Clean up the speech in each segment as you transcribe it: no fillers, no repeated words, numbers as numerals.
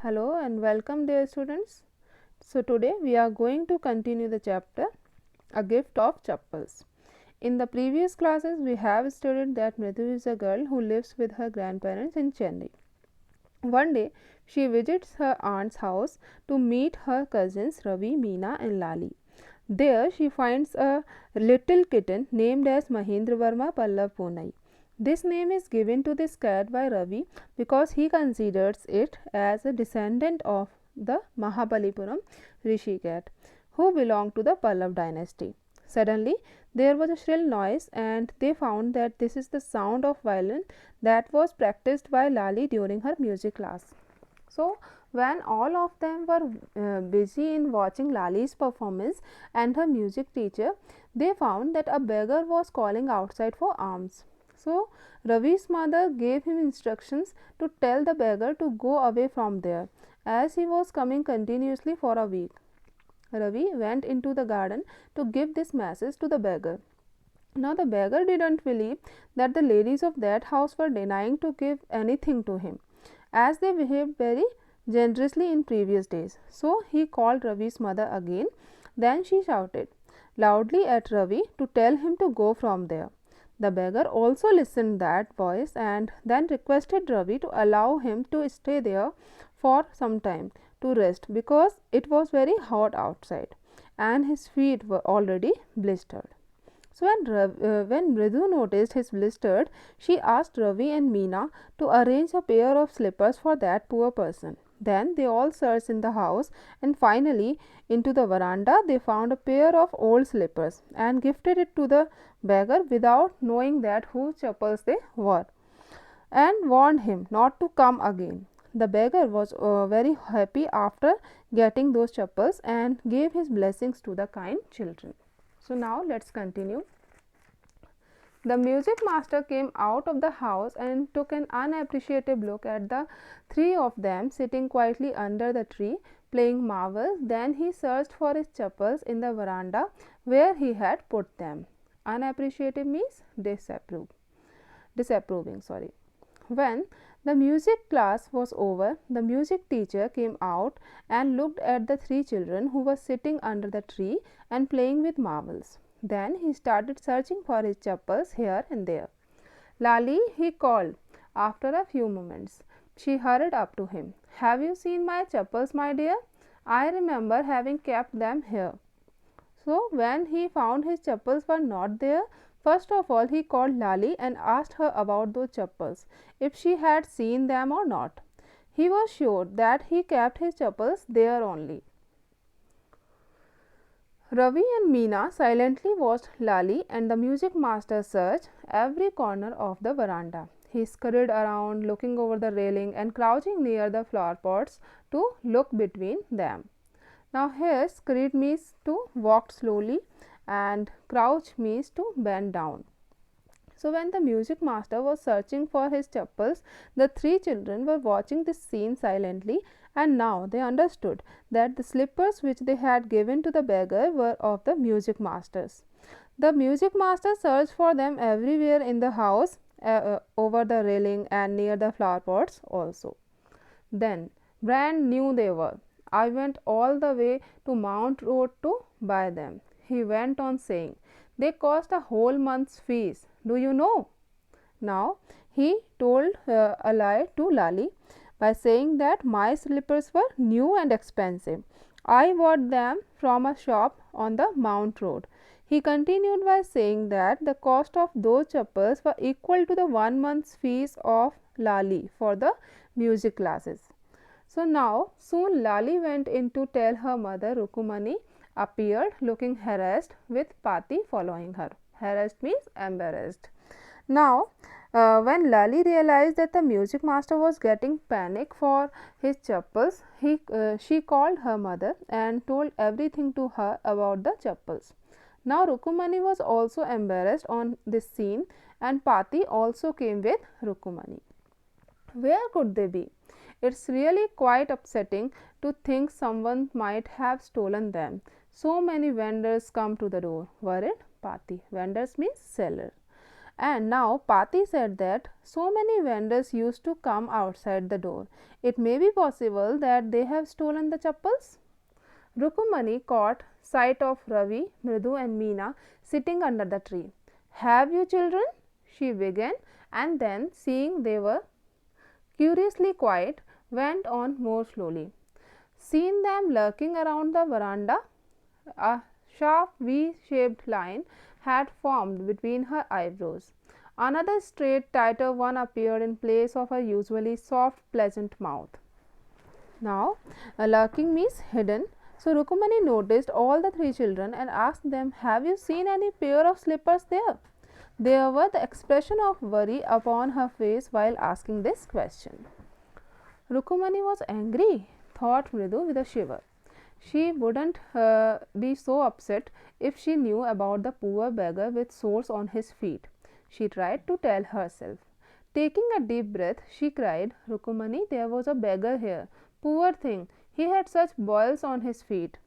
Hello and welcome dear students. So today we are going to continue the chapter A Gift of Chappals. In the previous classes we have studied that Mridu is a girl who lives with her grandparents in Chennai. One day she visits her aunt's house to meet her cousins Ravi, Meena and Lali. There she finds a little kitten named as Mahendra Verma Pallav Punai. This name is given to this cat by Ravi because he considers it as a descendant of the Mahabalipuram Rishi cat who belonged to the Pallav dynasty. Suddenly there was a shrill noise and they found that this is the sound of violin that was practiced by Lali during her music class. So, when all of them were busy in watching Lali's performance and her music teacher, they found that a beggar was calling outside for alms. So, Ravi's mother gave him instructions to tell the beggar to go away from there, as he was coming continuously for a week. Ravi went into the garden to give this message to the beggar. Now, the beggar didn't believe that the ladies of that house were denying to give anything to him, as they behaved very generously in previous days. So, he called Ravi's mother again. Then she shouted loudly at Ravi to tell him to go from there. The beggar also listened that voice and then requested Ravi to allow him to stay there for some time to rest because it was very hot outside and his feet were already blistered. So, when Mridu noticed his blistered, she asked Ravi and Meena to arrange a pair of slippers for that poor person. Then they all searched in the house and finally into the veranda they found a pair of old slippers and gifted it to the beggar without knowing that whose chappals they were and warned him not to come again. The beggar was very happy after getting those chappals and gave his blessings to the kind children. So, now let us continue. The music master came out of the house and took an unappreciative look at the three of them sitting quietly under the tree playing marbles. Then he searched for his chappals in the veranda where he had put them. Unappreciative means disapproving. When the music class was over, the music teacher came out and looked at the three children who were sitting under the tree and playing with marbles. Then he started searching for his chappals here and there. Lali, he called after a few moments. She hurried up to him. Have you seen my chappals, my dear? I remember having kept them here. So, when he found his chappals were not there, first of all he called Lali and asked her about those chappals, if she had seen them or not. He was sure that he kept his chappals there only. Ravi and Meena silently watched Lali and the music master search every corner of the veranda. He scurried around, looking over the railing and crouching near the flower pots to look between them. Now, here scurried means to walk slowly and crouch means to bend down. So, when the music master was searching for his chappals, the three children were watching this scene silently, and now they understood that the slippers which they had given to the beggar were of the music master's. The music master searched for them everywhere in the house, over the railing and near the flower pots also. Then, brand new they were. I went all the way to Mount Road to buy them. He went on saying, they cost a whole month's fees. Do you know? Now, he told a lie to Lali by saying that my slippers were new and expensive. I bought them from a shop on the Mount Road. He continued by saying that the cost of those chappals were equal to the 1 month's fees of Lali for the music classes. So, now soon Lali went in to tell her mother. Rukumani appeared looking harassed with Pati following her. Harassed means embarrassed. Now, when Lali realized that the music master was getting panic for his chappals, she called her mother and told everything to her about the chappals. Now, Rukumani was also embarrassed on this scene and Pati also came with Rukumani. Where could they be? It's really quite upsetting to think someone might have stolen them. So many vendors come to the door. Were it? Pati. Vendors means seller. And now Pati said that so many vendors used to come outside the door. It may be possible that they have stolen the chappals. Rukumani caught sight of Ravi, Mridu and Meena sitting under the tree. Have you children? She began, and then seeing they were curiously quiet, went on more slowly. Seen them lurking around the veranda? A sharp V-shaped line had formed between her eyebrows. Another straight, tighter one appeared in place of her usually soft, pleasant mouth. Now, lurking means hidden. So, Rukumani noticed all the three children and asked them, have you seen any pair of slippers there? There were the expression of worry upon her face while asking this question. Rukumani was angry, thought Mridu with a shiver. She wouldn't be so upset if she knew about the poor beggar with sores on his feet. She tried to tell herself. Taking a deep breath, she cried, Rukumani, there was a beggar here. Poor thing, he had such boils on his feet.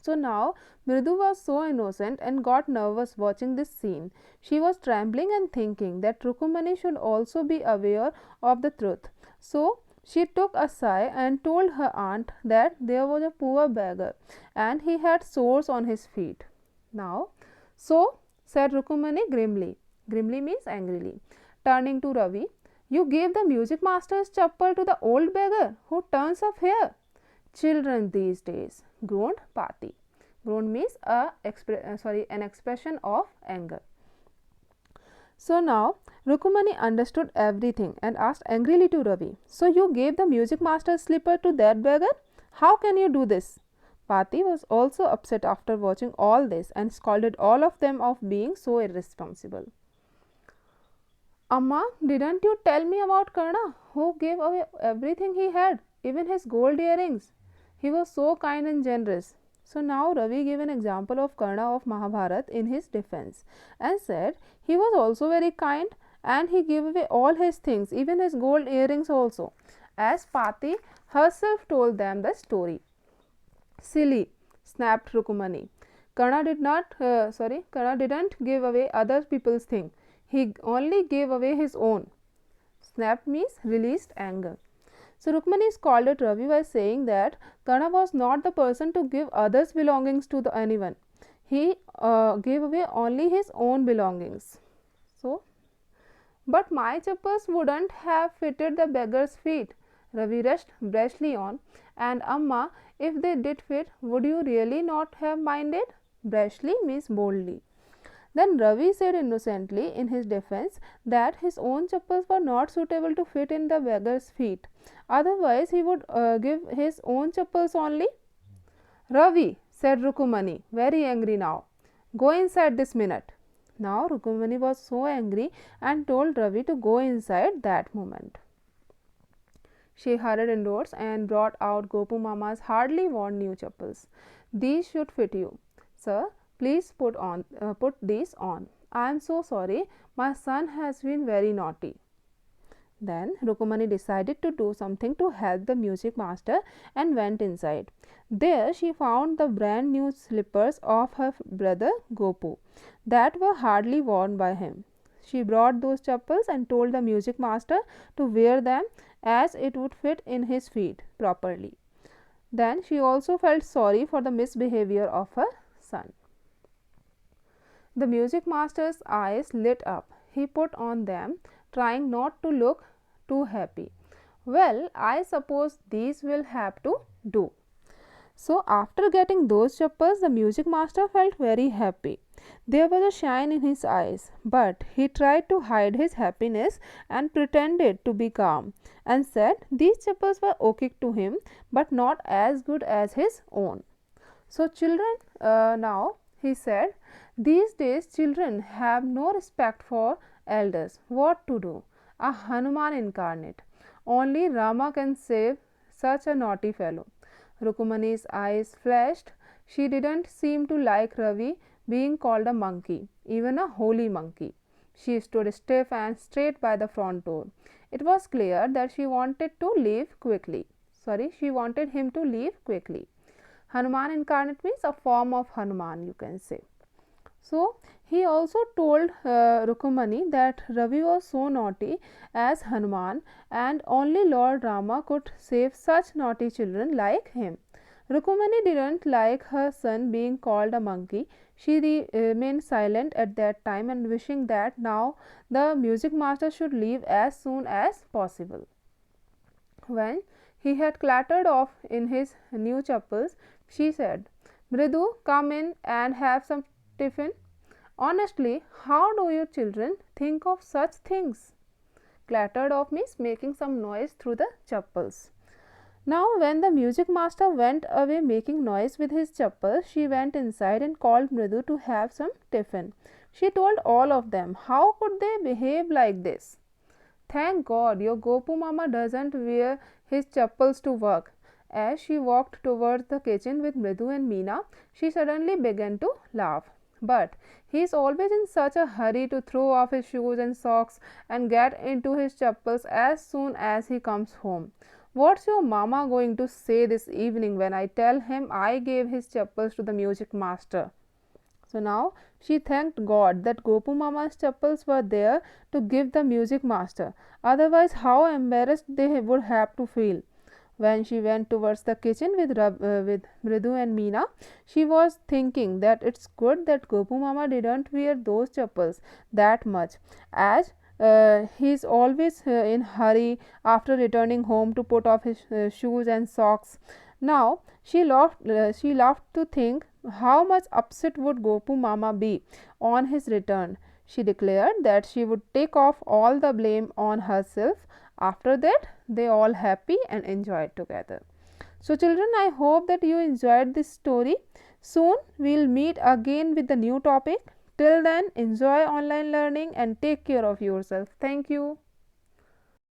So now Mridu was so innocent and got nervous watching this scene. She was trembling and thinking that Rukumani should also be aware of the truth. So she took a sigh and told her aunt that there was a poor beggar and he had sores on his feet. Now, so said Rukumani grimly. Grimly means angrily. Turning to Ravi, you gave the music master's chappal to the old beggar who turns up here. Children these days, groaned Pati. Groan means an expression of anger. So now Rukumani understood everything and asked angrily to Ravi, so you gave the music master's slipper to that beggar? How can you do this? Pati was also upset after watching all this and scolded all of them of being so irresponsible. Amma, didn't you tell me about Karna, who gave away everything he had, even his gold earrings? He was so kind and generous. So now Ravi gave an example of Karna of Mahabharata in his defense and said he was also very kind and he gave away all his things, even his gold earrings also, as Pati herself told them the story. Silly, snapped Rukumani. Karna didn't give away other people's things. He only gave away his own. Snapped means released anger. So Rukmani scolded Ravi by saying that Karna was not the person to give others' belongings to anyone. He gave away only his own belongings. So, but my chappals wouldn't have fitted the beggar's feet. Ravi rushed brashly on, and Amma, if they did fit, would you really not have minded? Brashly means boldly. Then Ravi said innocently in his defense that his own chappals were not suitable to fit in the beggar's feet. Otherwise, he would give his own chappals only. Ravi, said Rukumani, very angry now. Go inside this minute. Now Rukumani was so angry and told Ravi to go inside that moment. She hurried indoors and brought out Gopu Mama's hardly worn new chappals. These should fit you, sir. Please put these on. I am so sorry. My son has been very naughty. Then Rukumani decided to do something to help the music master and went inside. There she found the brand new slippers of her brother Gopu that were hardly worn by him. She brought those chappals and told the music master to wear them as it would fit in his feet properly. Then she also felt sorry for the misbehavior of her son. The music master's eyes lit up. He put on them, trying not to look too happy. Well, I suppose these will have to do. So, after getting those chappals, the music master felt very happy. There was a shine in his eyes, but he tried to hide his happiness and pretended to be calm and said these chappals were okay to him, but not as good as his own. So, children, now he said, these days children have no respect for elders. What to do? A Hanuman incarnate. Only Rama can save such a naughty fellow. Rukumani's eyes flashed. She didn't seem to like Ravi being called a monkey, even a holy monkey. She stood stiff and straight by the front door. It was clear that she wanted him to leave quickly. Hanuman incarnate means a form of Hanuman, you can say. So he also told Rukumani that Ravi was so naughty as Hanuman, and only Lord Rama could save such naughty children like him. Rukumani didn't like her son being called a monkey. She remained silent at that time and wishing that now the music master should leave as soon as possible. When he had clattered off in his new chappals, she said, Mridu, come in and have some tiffin. Honestly, how do you children think of such things? Clattered off means making some noise through the chappals. Now, when the music master went away making noise with his chappal, she went inside and called Mridu to have some tiffin. She told all of them, how could they behave like this? Thank God your Gopu Mama doesn't wear his chappals to work. As she walked towards the kitchen with Mridu and Meena, she suddenly began to laugh. But he is always in such a hurry to throw off his shoes and socks and get into his chappals as soon as he comes home. What's your mama going to say this evening when I tell him I gave his chappals to the music master? So now she thanked God that Gopu Mama's chappals were there to give the music master. Otherwise, how embarrassed they would have to feel. When she went towards the kitchen with Mridu and Meena, she was thinking that it's good that Gopu Mama didn't wear those chappals that much, as he's always in hurry after returning home to put off his shoes and socks. Now she laughed to think how much upset would Gopu Mama be on his return. She declared that she would take off all the blame on herself. After that, they all happy and enjoyed together. So children, I hope that you enjoyed this story. Soon we'll meet again with the new topic. Till then, enjoy online learning and take care of yourself. Thank you.